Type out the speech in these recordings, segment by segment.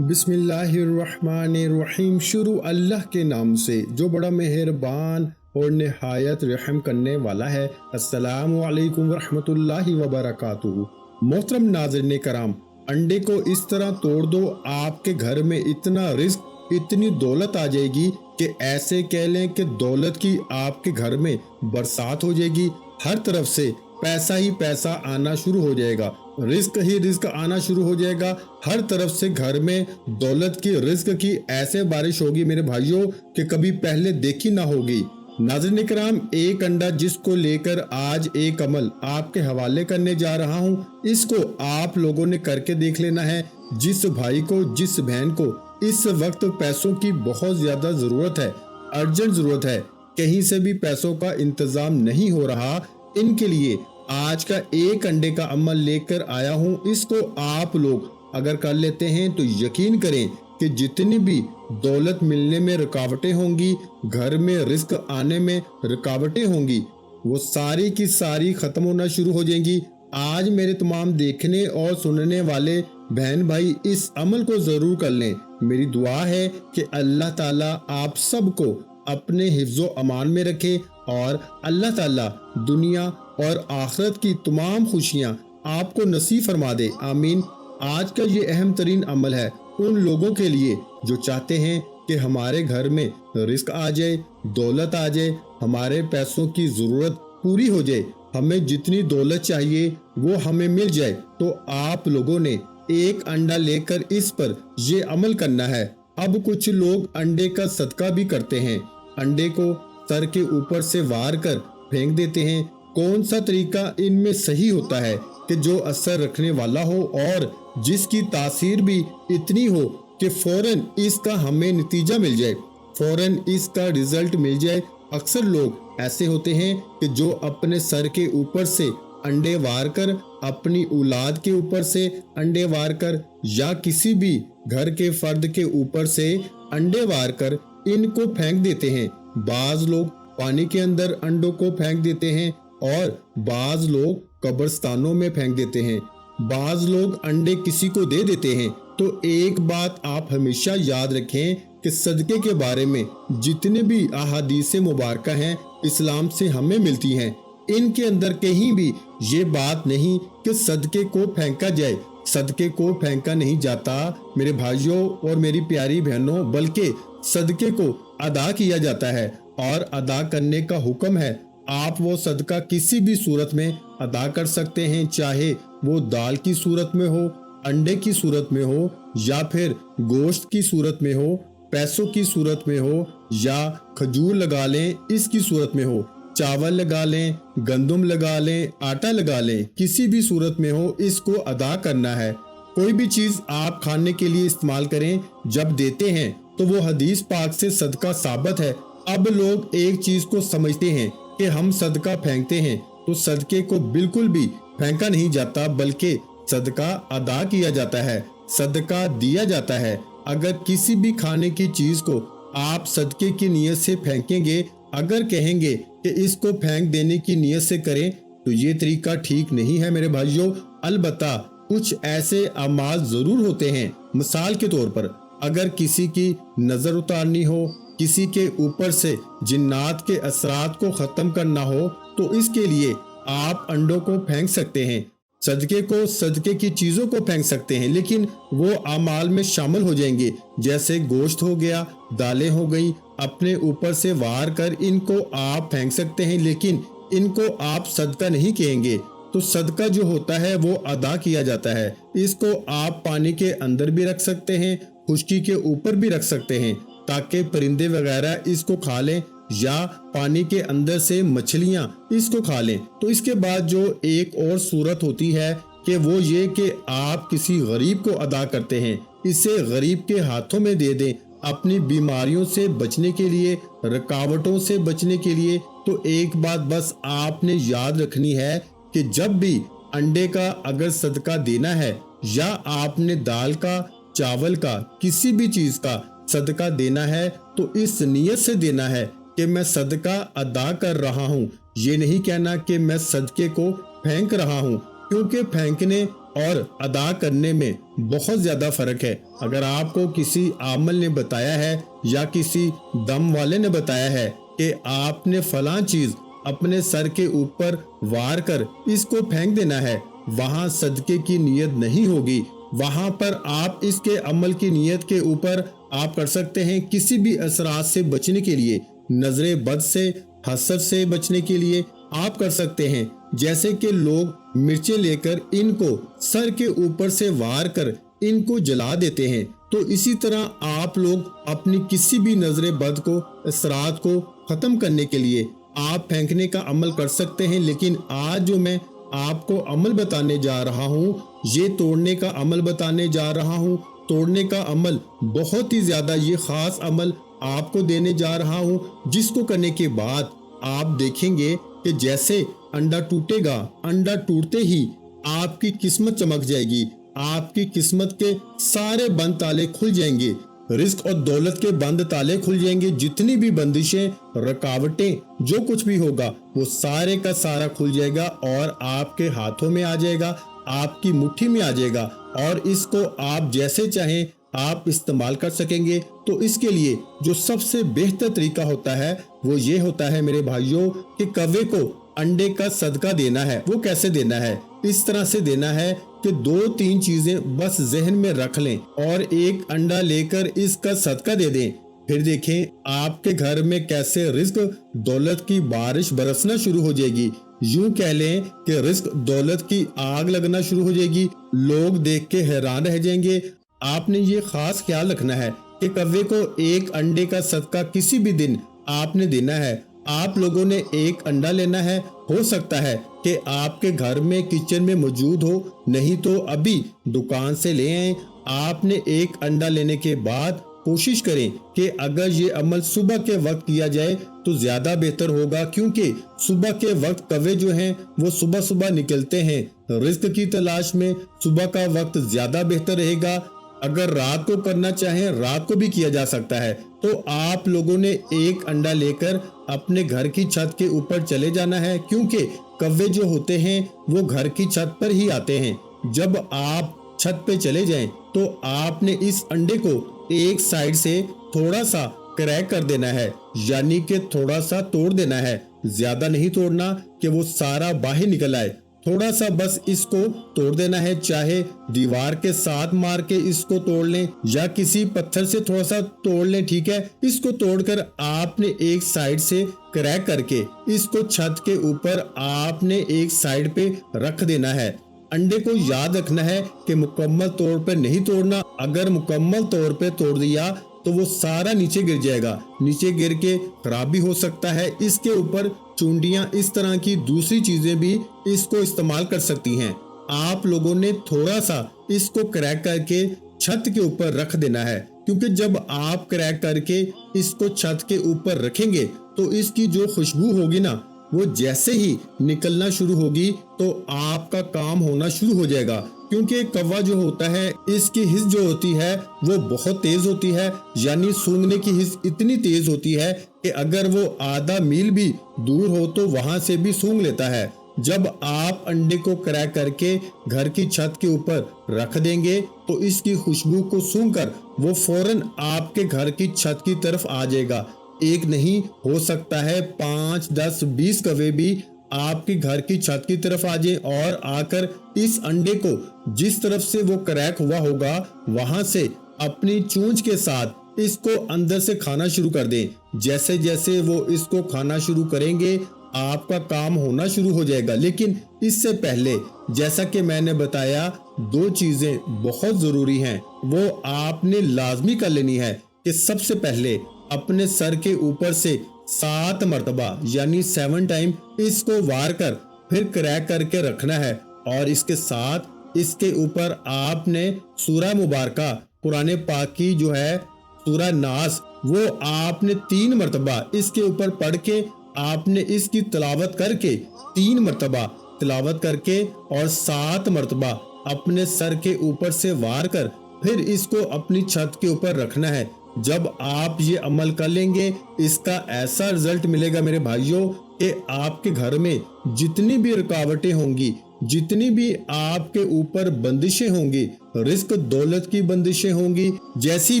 बिस्मिल्लाहिर्रहमानिर्रहीम। शुरू अल्लाह के नाम से जो बड़ा मेहरबान और निहायत रहम करने वाला है। अस्सलामु अलैकुम वरहमतुल्लाहि वबरकातुहू। मोहतरम नाज़रीन कराम, अंडे को इस तरह तोड़ दो, आपके घर में इतना रिस्क, इतनी दौलत आ जाएगी कि ऐसे कह लें कि दौलत की आपके घर में बरसात हो जाएगी। हर तरफ से पैसा ही पैसा आना शुरू हो जाएगा, रिस्क ही रिस्क आना शुरू हो जाएगा। हर तरफ से घर में दौलत की, रिस्क की ऐसे बारिश होगी मेरे भाइयों कि कभी पहले देखी ना होगी। नाज़रीन कराम, एक अंडा जिसको लेकर आज एक अमल आपके हवाले करने जा रहा हूँ, इसको आप लोगों ने करके देख लेना है। जिस भाई को, जिस बहन को इस वक्त पैसों की बहुत ज्यादा जरूरत है, अर्जेंट जरूरत है, कहीं से भी पैसों का इंतजाम नहीं हो रहा, इनके लिए आज का एक अंडे का अमल लेकर आया हूँ। इसको आप लोग अगर कर लेते हैं तो यकीन करें कि जितनी भी दौलत मिलने में रुकावटें होंगी, घर में रिस्क आने में रुकावटें होंगी, वो सारी की सारी खत्म होना शुरू हो जाएंगी। आज मेरे तमाम देखने और सुनने वाले बहन भाई इस अमल को जरूर कर लें। मेरी दुआ है कि अल्लाह ताला आप सबको अपने हिफ्ज़ो अमान में रखे और अल्लाह ताला दुनिया और आखिरत की तमाम खुशियां आपको नसीब फरमा दे, आमीन। आज का ये अहम तरीन अमल है उन लोगों के लिए जो चाहते हैं कि हमारे घर में रिस्क आ जाए, दौलत आ जाए, हमारे पैसों की जरूरत पूरी हो जाए, हमें जितनी दौलत चाहिए वो हमें मिल जाए। तो आप लोगों ने एक अंडा लेकर इस पर ये अमल करना है। अब कुछ लोग अंडे का सदका भी करते हैं, अंडे को सर के ऊपर से वार कर फेंक देते हैं। कौन सा तरीका इनमें सही होता है कि जो असर रखने वाला हो और जिसकी तासीर भी इतनी हो कि फौरन इसका हमें नतीजा मिल जाए, फौरन इसका रिजल्ट मिल जाए। अक्सर लोग ऐसे होते हैं कि जो अपने सर के ऊपर से अंडे वार कर, अपनी औलाद के ऊपर से अंडे वार कर, या किसी भी घर के फर्द के ऊपर से अंडे वार कर इनको फेंक देते हैं। बाज लोग पानी के अंदर अंडों को फेंक देते हैं और बाज लोग कब्रिस्तानों में फेंक देते हैं, बाज लोग अंडे किसी को दे देते हैं। तो एक बात आप हमेशा याद रखें कि सदके के बारे में जितने भी अहादीस मुबारक हैं इस्लाम से हमें मिलती हैं, इनके अंदर कहीं भी ये बात नहीं कि सदके को फेंका जाए। सदके को फेंका नहीं जाता मेरे भाइयों और मेरी प्यारी बहनों, बल्कि सदके को अदा किया जाता है और अदा करने का हुक्म है। आप वो सदका किसी भी सूरत में अदा कर सकते हैं, चाहे वो दाल की सूरत में हो, अंडे की सूरत में हो, या फिर गोश्त की सूरत में हो, पैसों की सूरत में हो, या खजूर लगा लें इसकी सूरत में हो, चावल लगा लें, गंदम लगा लें, आटा लगा लें, किसी भी सूरत में हो, इसको अदा करना है। कोई भी चीज आप खाने के लिए इस्तेमाल करें, जब देते हैं तो वो हदीस पाक से सदका साबित है। अब लोग एक चीज को समझते हैं कि हम सदका फेंकते हैं, तो सदके को बिल्कुल भी फेंका नहीं जाता, बल्कि सदका अदा किया जाता है, सदका दिया जाता है। अगर किसी भी खाने की चीज को आप सदके की नीयत से फेंकेंगे, अगर कहेंगे कि इसको फेंक देने की नीयत से करें, तो ये तरीका ठीक नहीं है मेरे भाइयों। अलबत्ता कुछ ऐसे अमाल जरूर होते हैं, मिसाल के तौर पर अगर किसी की नजर उतारनी हो, किसी के ऊपर से जिन्नात के असरात को खत्म करना हो, तो इसके लिए आप अंडों को फेंक सकते हैं, सदके को, सदके की चीजों को फेंक सकते हैं, लेकिन वो अमाल में शामिल हो जाएंगे। जैसे गोश्त हो गया, दालें हो गई, अपने ऊपर से वार कर इनको आप फेंक सकते हैं, लेकिन इनको आप सदका नहीं कहेंगे। तो सदका जो होता है वो अदा किया जाता है। इसको आप पानी के अंदर भी रख सकते हैं, खुश्की के ऊपर भी रख सकते हैं, ताकि परिंदे वगैरह इसको खा लें, या पानी के अंदर से मछलियां इसको खा लें। तो इसके बाद जो एक और सूरत होती है कि वो ये कि आप किसी गरीब को अदा करते हैं, इसे गरीब के हाथों में दे दें अपनी बीमारियों से बचने के लिए, रुकावटों से बचने के लिए। तो एक बात बस आपने याद रखनी है कि जब भी अंडे का अगर सदका देना है, या आपने दाल का, चावल का, किसी भी चीज का सदका देना है, तो इस नियत से देना है कि मैं सदका अदा कर रहा हूँ। ये नहीं कहना कि मैं सदके को फेंक रहा हूँ। क्योंकि फेंकने और अदा करने में बहुत ज्यादा फर्क है। अगर आपको किसी आमल ने बताया है या किसी दम वाले ने बताया है कि आपने फलां चीज अपने सर के ऊपर वार कर इसको फेंक देना है, वहां सदके की नियत नहीं होगी। वहां पर आप इसके अमल की नियत के ऊपर आप कर सकते हैं किसी भी असरात से बचने के लिए, नजरे बद से, हसद से बचने के लिए आप कर सकते हैं। जैसे कि लोग मिर्चें लेकर इनको सर के ऊपर से वार कर इनको जला देते हैं, तो इसी तरह आप लोग अपनी किसी भी नजरे बद को, असरात को खत्म करने के लिए आप फेंकने का अमल कर सकते हैं। लेकिन आज जो मैं आपको अमल बताने जा रहा हूँ, ये तोड़ने का अमल बताने जा रहा हूँ। तोड़ने का अमल बहुत ही ज्यादा ये खास अमल आपको देने जा रहा हूँ, जिसको करने के बाद आप देखेंगे कि जैसे अंडा टूटेगा, अंडा टूटते ही आपकी किस्मत चमक जाएगी, आपकी किस्मत के सारे बंद ताले खुल जाएंगे, रिस्क और दौलत के बंद ताले खुल जाएंगे। जितनी भी बंदिशें, रुकावटें, जो कुछ भी होगा वो सारे का सारा खुल जाएगा और आपके हाथों में आ जाएगा, आपकी मुट्ठी में आ जाएगा और इसको आप जैसे चाहें आप इस्तेमाल कर सकेंगे। तो इसके लिए जो सबसे बेहतर तरीका होता है वो ये होता है मेरे भाइयों कि कौवे को अंडे का सदका देना है। वो कैसे देना है? इस तरह से देना है कि 2-3 चीजें बस जहन में रख लें और एक अंडा लेकर इसका सदका दे दें। फिर देखें आपके घर में कैसे रिस्क दौलत की बारिश बरसना शुरू हो जाएगी। यूं कह लें कि रिस्क दौलत की आग लगना शुरू हो जाएगी। लोग देख के हैरान रह जाएंगे। आपने ये खास ख्याल रखना है कि कौवे को एक अंडे का सदका किसी भी दिन आपने देना है। आप लोगों ने एक अंडा लेना है। हो सकता है कि आपके घर में किचन में मौजूद हो, नहीं तो अभी दुकान से ले आए। आपने एक अंडा लेने के बाद कोशिश करें कि अगर ये अमल सुबह के वक्त किया जाए तो ज्यादा बेहतर होगा, क्योंकि सुबह के वक्त कौवे जो हैं वो सुबह सुबह निकलते हैं रिस्क की तलाश में। सुबह का वक्त ज्यादा बेहतर रहेगा। अगर रात को करना चाहें रात को भी किया जा सकता है। तो आप लोगों ने एक अंडा लेकर अपने घर की छत के ऊपर चले जाना है, क्योंकि कौवे जो होते हैं वो घर की छत पर ही आते हैं। जब आप छत पे चले जाएं तो आपने इस अंडे को एक साइड से थोड़ा सा क्रैक कर देना है, यानी कि थोड़ा सा तोड़ देना है। ज्यादा नहीं तोड़ना कि वो सारा बाहर निकल आए, थोड़ा सा बस इसको तोड़ देना है। चाहे दीवार के साथ मार के इसको तोड़ लें या किसी पत्थर से थोड़ा सा तोड़ लें, ठीक है। इसको तोड़कर आपने एक साइड से क्रैक करके इसको छत के ऊपर आपने एक साइड पे रख देना है। अंडे को याद रखना है कि मुकम्मल तौर पे नहीं तोड़ना। अगर मुकम्मल तौर पे तोड़ दिया तो वो सारा नीचे गिर जाएगा, नीचे गिर के खराब भी हो सकता है। इसके ऊपर चुंडियां, इस तरह की दूसरी चीजें भी इसको इस्तेमाल कर सकती हैं। आप लोगों ने थोड़ा सा इसको क्रैक करके छत के ऊपर रख देना है, क्योंकि जब आप क्रैक करके इसको छत के ऊपर रखेंगे तो इसकी जो खुशबू होगी ना, वो जैसे ही निकलना शुरू होगी तो आपका काम होना शुरू हो जाएगा। क्योंकि कौवा जो होता है इसकी हिस जो होती है वो बहुत तेज होती है, यानी सूंघने की हिस इतनी तेज होती है कि अगर वो आधा मील भी दूर हो तो वहां से भी सूंघ लेता है। जब आप अंडे को क्रैक करके घर की छत के ऊपर रख देंगे तो इसकी खुशबू को सूंघकर वो फौरन आपके घर की छत की तरफ आ जाएगा। एक नहीं, हो सकता है 5, 10, 20 कौवे भी आपके घर की छत की तरफ आ जाएं और आकर इस अंडे को जिस तरफ से वो क्रैक हुआ होगा वहां से अपनी चोंच के साथ इसको अंदर से खाना शुरू कर दें। जैसे जैसे वो इसको खाना शुरू करेंगे आपका काम होना शुरू हो जाएगा। लेकिन इससे पहले जैसा कि मैंने बताया 2 चीजें बहुत जरूरी हैं, वो आपने लाजमी कर लेनी है कि सबसे पहले अपने सर के ऊपर से 7 मरतबा यानी 7 टाइम इसको वार कर फिर क्रैक करके रखना है। और इसके साथ इसके ऊपर आपने सूरह मुबारका कुरान पाक की जो है सूरह नास, वो आपने 3 मरतबा इसके ऊपर पढ़ के आपने इसकी तिलावत करके 3 मरतबा तिलावत करके और 7 मरतबा अपने सर के ऊपर से वार कर फिर इसको अपनी छत के ऊपर रखना है। जब आप ये अमल कर लेंगे इसका ऐसा रिजल्ट मिलेगा मेरे भाइयों कि आपके घर में जितनी भी रुकावटें होंगी जितनी भी आपके ऊपर बंदिशें होंगी, रिस्क दौलत की बंदिशें होंगी, जैसी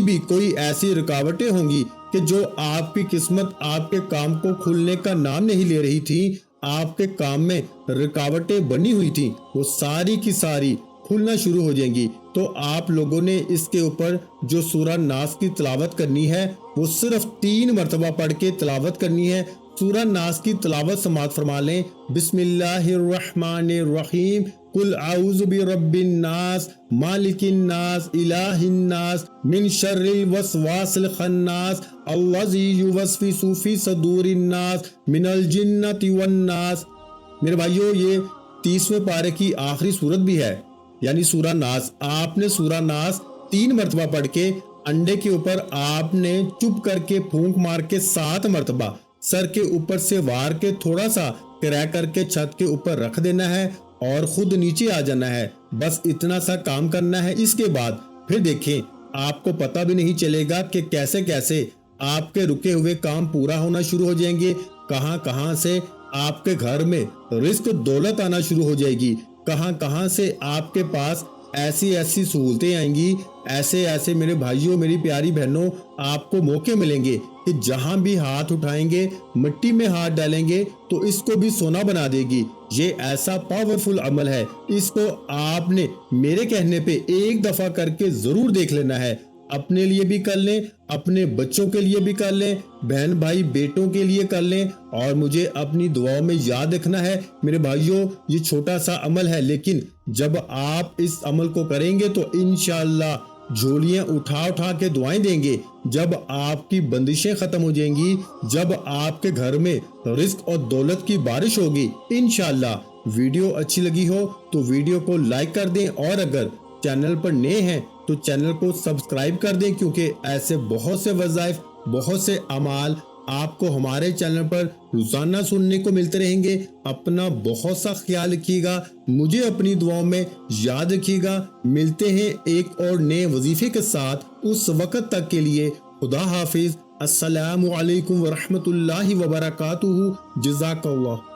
भी कोई ऐसी रुकावटें होंगी कि जो आपकी किस्मत आपके काम को खुलने का नाम नहीं ले रही थी, आपके काम में रुकावटें बनी हुई थी, वो सारी की सारी खुलना शुरू हो जाएंगी। तो आप लोगों ने इसके ऊपर जो सूरह नास की तिलावत करनी है वो सिर्फ 3 मरतबा पढ़ के तिलावत करनी है। सूरह नास की तिलावत समाअत फरमा लें। बिस्मिल्लाहिर्रहमानिर्रहीम, कुल आऊज़ु बिरब्बिन नास, मालिकिन नास, इलाहिन नास, मिन शर्रिल वसवासिल खन्नास, अल्लज़ी युवस्विसु फी सदूरिन नास, मिनल जिन्नति वन नास। मेरे भाइयों, ये 30वें पारे की आखिरी सूरत भी है, यानी सूरह नास। आपने सूरह नास 3 मरतबा पढ़ के अंडे के ऊपर आपने चुप करके फूंक मार के 7 मरतबा सर के ऊपर से वार के थोड़ा सा क्रैक करके छत के ऊपर रख देना है और खुद नीचे आ जाना है। बस इतना सा काम करना है। इसके बाद फिर देखें, आपको पता भी नहीं चलेगा कि कैसे कैसे आपके रुके हुए काम पूरा होना शुरू हो जाएंगे। कहां कहां से आपके घर में रिस्क दौलत आना शुरू हो जाएगी, कहां कहां से आपके पास ऐसी ऐसी सहूलतें आएंगी, ऐसे ऐसे मेरे भाइयों, मेरी प्यारी बहनों, आपको मौके मिलेंगे कि जहां भी हाथ उठाएंगे, मिट्टी में हाथ डालेंगे तो इसको भी सोना बना देगी। ये ऐसा पावरफुल अमल है, इसको आपने मेरे कहने पे एक दफा करके जरूर देख लेना है। अपने लिए भी कर लें, अपने बच्चों के लिए भी कर लें, बहन भाई बेटों के लिए कर लें, और मुझे अपनी दुआओं में याद रखना है मेरे भाइयों। ये छोटा सा अमल है, लेकिन जब आप इस अमल को करेंगे तो इंशाअल्लाह झोलियां उठा उठा के दुआएं देंगे। जब आपकी बंदिशें खत्म हो जाएंगी, जब आपके घर में रिस्क और दौलत की बारिश होगी इंशाअल्लाह। वीडियो अच्छी लगी हो तो वीडियो को लाइक कर दें, और अगर चैनल पर नए हैं तो चैनल को सब्सक्राइब कर दें, क्योंकि ऐसे बहुत से वज़ाइफ, बहुत से अमाल आपको हमारे चैनल पर रोजाना सुनने को मिलते रहेंगे। अपना बहुत सा ख्याल रखिएगा, मुझे अपनी दुआओं में याद रखिएगा। मिलते हैं एक और नए वजीफे के साथ, उस वक्त तक के लिए खुदा हाफिज। अस्सलामु अलैकुम व रहमतुल्लाहि व बरकातुहू। जज़ाकल्लाह।